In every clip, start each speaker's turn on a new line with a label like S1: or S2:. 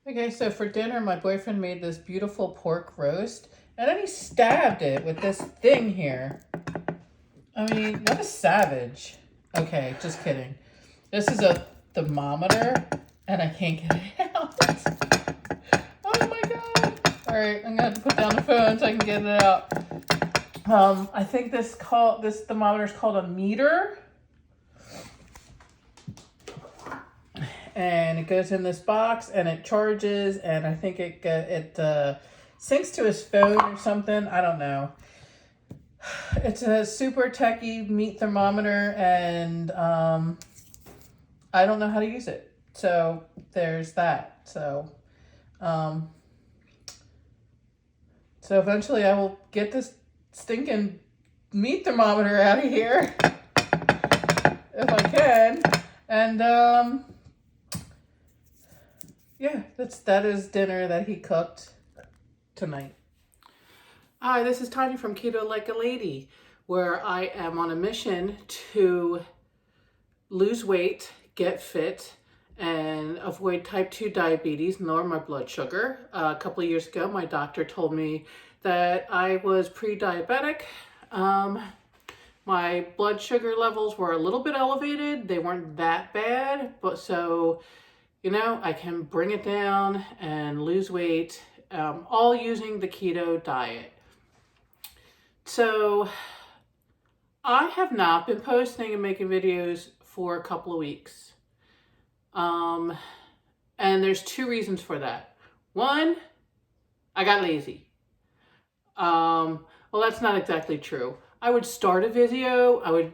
S1: Okay, so for dinner, my boyfriend made this beautiful pork roast, and then he stabbed it with this thing here. I mean, what a savage. Okay, just kidding. This is a thermometer, and I can't get it out. Oh my god. All right, I'm gonna have to put down the phone so I can get it out. I think this thermometer is called a meter, and it goes in this box and it charges, and I think it syncs to his phone or something. I don't know. It's a super techie meat thermometer, and I don't know how to use it. So there's that. Um, so eventually I will get this stinking meat thermometer out of here if I can. And yeah, that is dinner that he cooked tonight. Hi, this is Tanya from Keto Like a Lady, where I am on a mission to lose weight, get fit, and avoid type 2 diabetes and lower my blood sugar. A couple of years ago, my doctor told me that I was pre-diabetic. My blood sugar levels were a little bit elevated. They weren't that bad, but so, I can bring it down and lose weight, all using the keto diet. So I have not been posting and making videos for a couple of weeks. And there's two reasons for that. One, I got lazy. Well, that's not exactly true. I would start a video. I would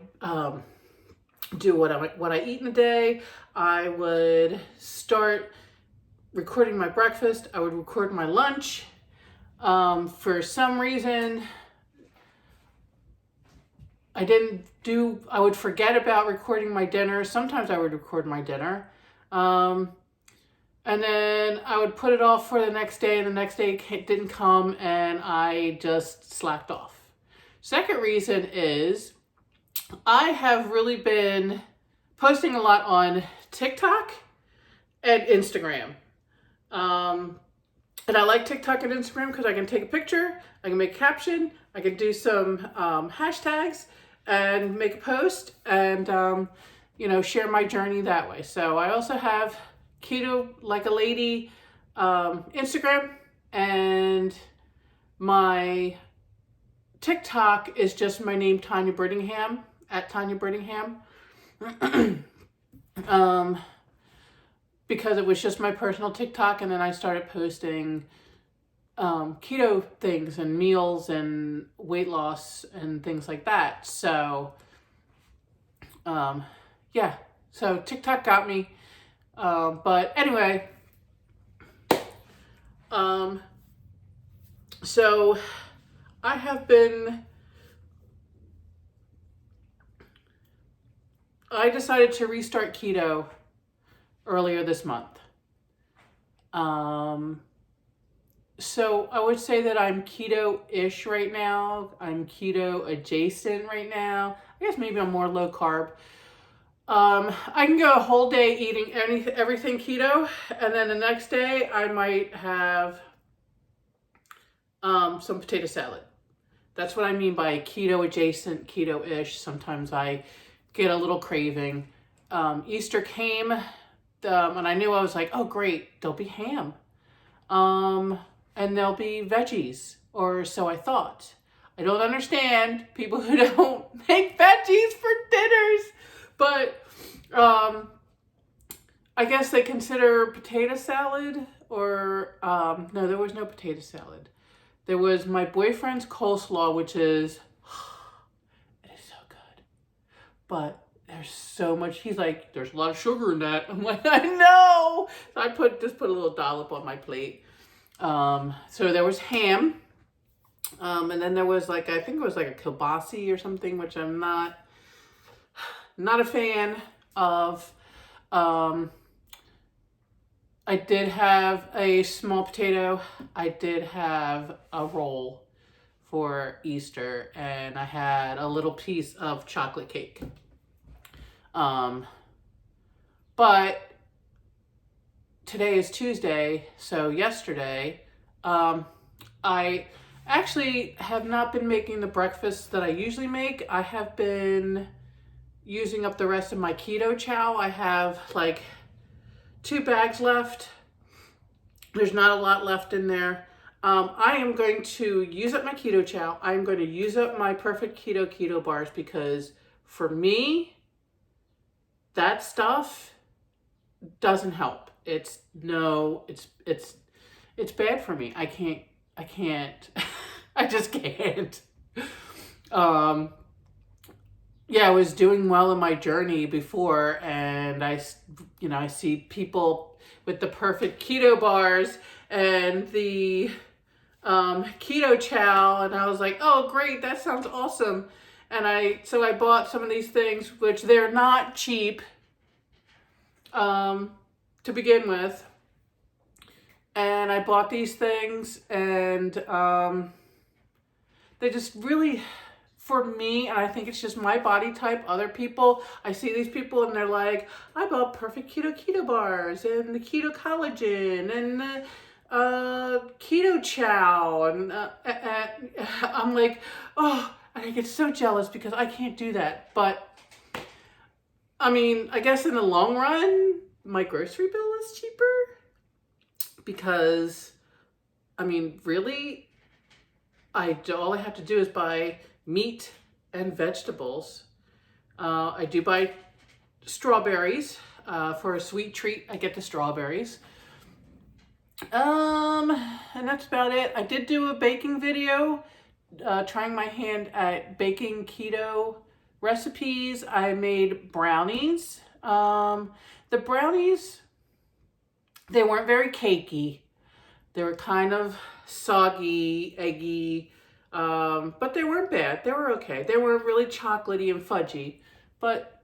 S1: do what I eat in a day. I would start recording my breakfast. I would record my lunch. For some reason, I would forget about recording my dinner. Sometimes I would record my dinner. And then I would put it off for the next day, and the next day didn't come, and I just slacked off. Second reason is I have really been posting a lot on TikTok and Instagram. And I like TikTok and Instagram because I can take a picture, I can make a caption, I can do some hashtags and make a post and, share my journey that way. So I also have Keto Like a Lady Instagram, and my TikTok is just my name, Tanya Brittingham, at Tanya Brittingham. Because it was just my personal TikTok, and then I started posting keto things and meals and weight loss and things like that. So, yeah, so TikTok got me. But anyway, so I decided to restart keto earlier this month. So I would say that I'm keto-ish right now. I'm keto adjacent right now. I guess maybe I'm more low carb. I can go a whole day eating everything keto, and then the next day I might have some potato salad. That's what I mean by keto adjacent, keto-ish. Sometimes I get a little craving. Easter came, and I knew I was like, oh great, there'll be ham. And there'll be veggies, or so I thought. I don't understand people who don't make veggies for dinners, but I guess they consider potato salad, or no, there was no potato salad. There was my boyfriend's coleslaw, which is, it is so good, but there's so much. He's like, there's a lot of sugar in that. I'm like, I know. So I just put a little dollop on my plate. So there was ham, and then there was I think it was like a kielbasa or something, which I'm not a fan of. I did have a small potato. I did have a roll for Easter, and I had a little piece of chocolate cake. But today is Tuesday, so yesterday, I actually have not been making the breakfast that I usually make. I have been using up the rest of my keto chow. I have like 2 bags left. There's not a lot left in there. I am going to use up my keto chow. I'm going to use up my perfect keto bars because for me, that stuff doesn't help. It's bad for me. I can't, I just can't. Yeah, I was doing well in my journey before, and I see people with the perfect keto bars and the keto chow, and I was like, oh great, that sounds awesome. And so I bought some of these things, which they're not cheap to begin with. And I bought these things, and they just really, for me, and I think it's just my body type, other people, I see these people and they're like, I bought perfect keto bars and the keto collagen and the keto chow, and I'm like, oh, and I get so jealous because I can't do that. But I mean, I guess in the long run, my grocery bill is cheaper because, I mean, really, all I have to do is buy meat and vegetables. I do buy strawberries for a sweet treat. I get the strawberries. And that's about it. I did do a baking video trying my hand at baking keto recipes. I made brownies. The brownies, they weren't very cakey. They were kind of soggy, eggy, but they weren't bad. They were okay. They were really chocolatey and fudgy. But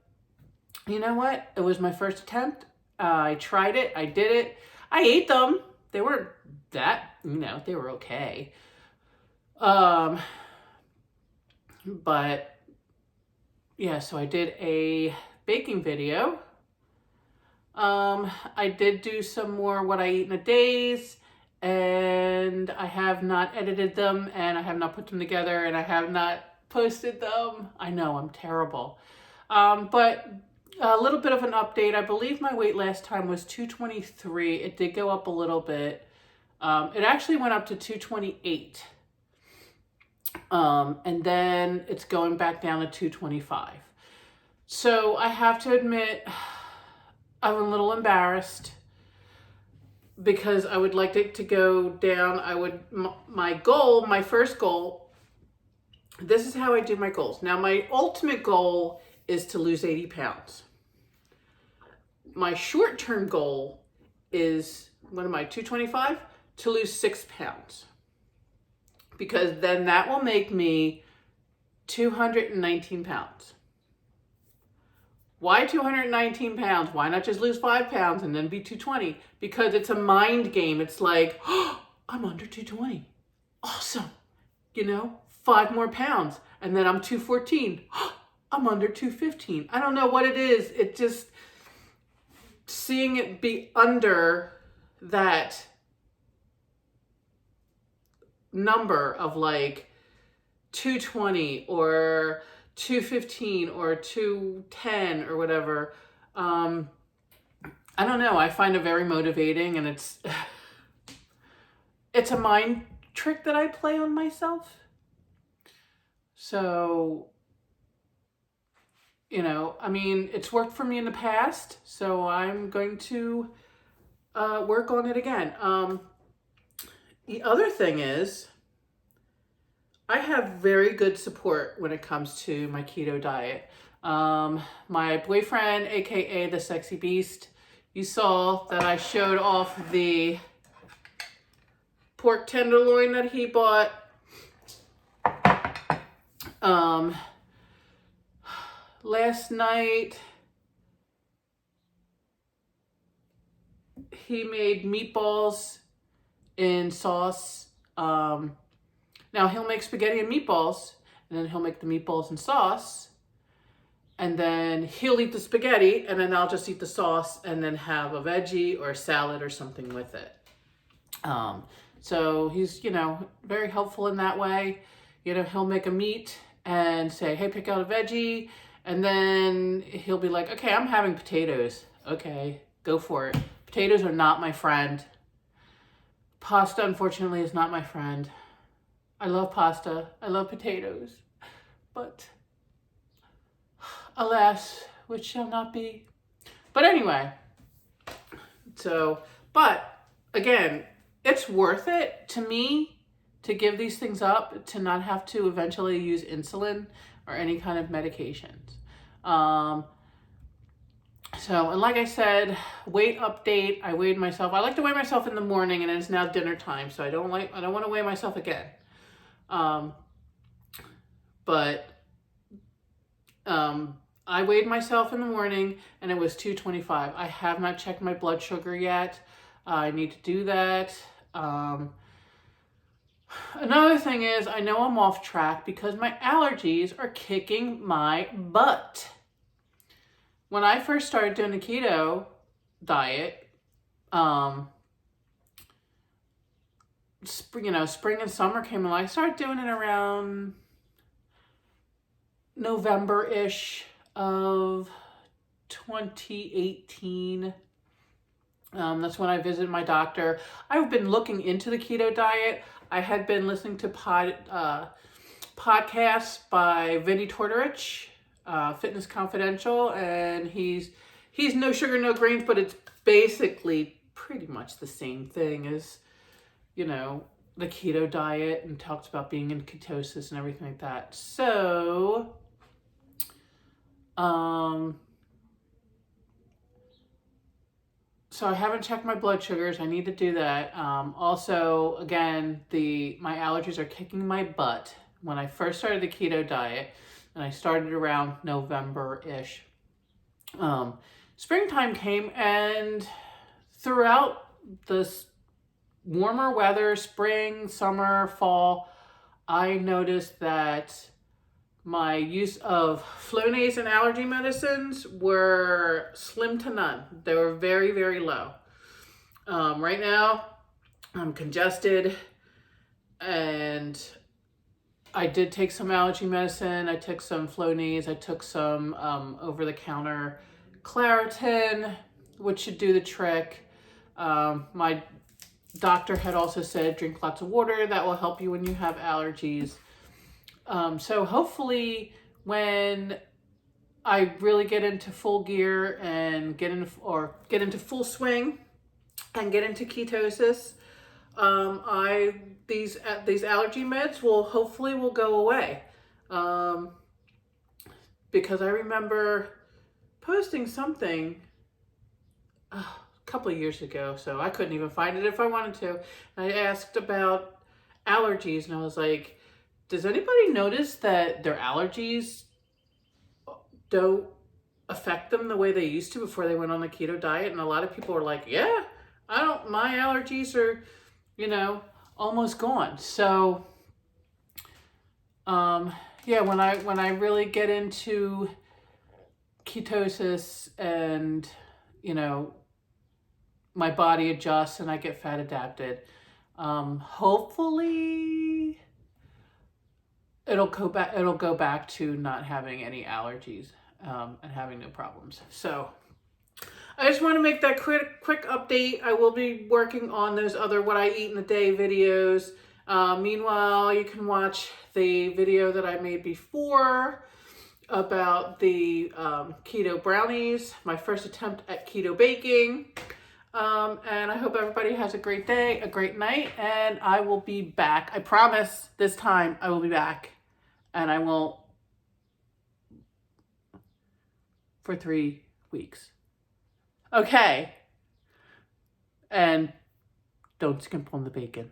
S1: you know what? It was my first attempt. I tried it. I did it. I ate them. They weren't that, they were okay. But yeah, so I did a baking video. I did do some more what I eat in a days, and I have not edited them, and I have not put them together, and I have not posted them. I know, I'm terrible. But a little bit of an update. I believe my weight last time was 223. It did go up a little bit. It actually went up to 228. And then it's going back down to 225. So I have to admit, I'm a little embarrassed because I would like it to go down. My first goal, this is how I do my goals. Now, my ultimate goal is to lose 80 pounds. My short-term goal is, 225? To lose 6 pounds. Because then that will make me 219 pounds. Why 219 pounds? Why not just lose 5 pounds and then be 220? Because it's a mind game. It's like, oh, I'm under 220. Awesome. 5 more pounds. And then I'm 214. Oh, I'm under 215. I don't know what it is. It just, seeing it be under that number of like 220 or 215 or 210 or whatever, I don't know, I find it very motivating, and it's a mind trick that I play on myself. So, it's worked for me in the past, so I'm going to work on it again. The other thing is, I have very good support when it comes to my keto diet. My boyfriend, aka the Sexy Beast, you saw that I showed off the pork tenderloin that he bought. Last night, he made meatballs in sauce. Now he'll make spaghetti and meatballs, and then he'll make the meatballs in sauce. And then he'll eat the spaghetti, and then I'll just eat the sauce and then have a veggie or a salad or something with it. So he's, very helpful in that way. He'll make a meat and say, hey, pick out a veggie. And then he'll be like, okay, I'm having potatoes. Okay, go for it. Potatoes are not my friend. Pasta, unfortunately, is not my friend. I love pasta. I love potatoes. But alas, which shall not be. But anyway, but again, it's worth it to me to give these things up, to not have to eventually use insulin or any kind of medications. And like I said, weight update, I weighed myself. I like to weigh myself in the morning, and it's now dinner time, so I don't want to weigh myself again. I weighed myself in the morning, and it was 225. I have not checked my blood sugar yet. I need to do that. Another thing is, I know I'm off track because my allergies are kicking my butt. When I first started doing the keto diet, spring and summer came along. I started doing it around November-ish of 2018. That's when I visited my doctor. I've been looking into the keto diet. I had been listening to podcasts by Vinny Tortorich, Fitness Confidential, and he's no sugar, no grains, but it's basically pretty much the same thing as, the keto diet, and talks about being in ketosis and everything like that. So, So I haven't checked my blood sugars. I need to do that. Also, again, my allergies are kicking my butt. When I first started the keto diet, and I started around November-ish, springtime came, and throughout this warmer weather, spring, summer, fall, I noticed that my use of Flonase and allergy medicines were slim to none. They were very, very low. Right now, I'm congested, and I did take some allergy medicine. I took some Flonase. I took some over-the-counter Claritin, which should do the trick. My doctor had also said drink lots of water. That will help you when you have allergies. So hopefully when I really get into full gear and get into full swing and get into ketosis, these allergy meds will go away. Because I remember posting something a couple of years ago, so I couldn't even find it if I wanted to. I asked about allergies, and I was like, does anybody notice that their allergies don't affect them the way they used to before they went on the keto diet? And a lot of people are like, yeah, my allergies are, almost gone. So, when I really get into ketosis and, my body adjusts and I get fat adapted, hopefully it'll go back to not having any allergies and having no problems. So I just want to make that quick update. I will be working on those other what I eat in a day videos. Meanwhile, you can watch the video that I made before about the keto brownies, my first attempt at keto baking. And I hope everybody has a great day, a great night, and I will be back. I promise this time I will be back. And I won't for 3 weeks. Okay. And don't skimp on the bacon.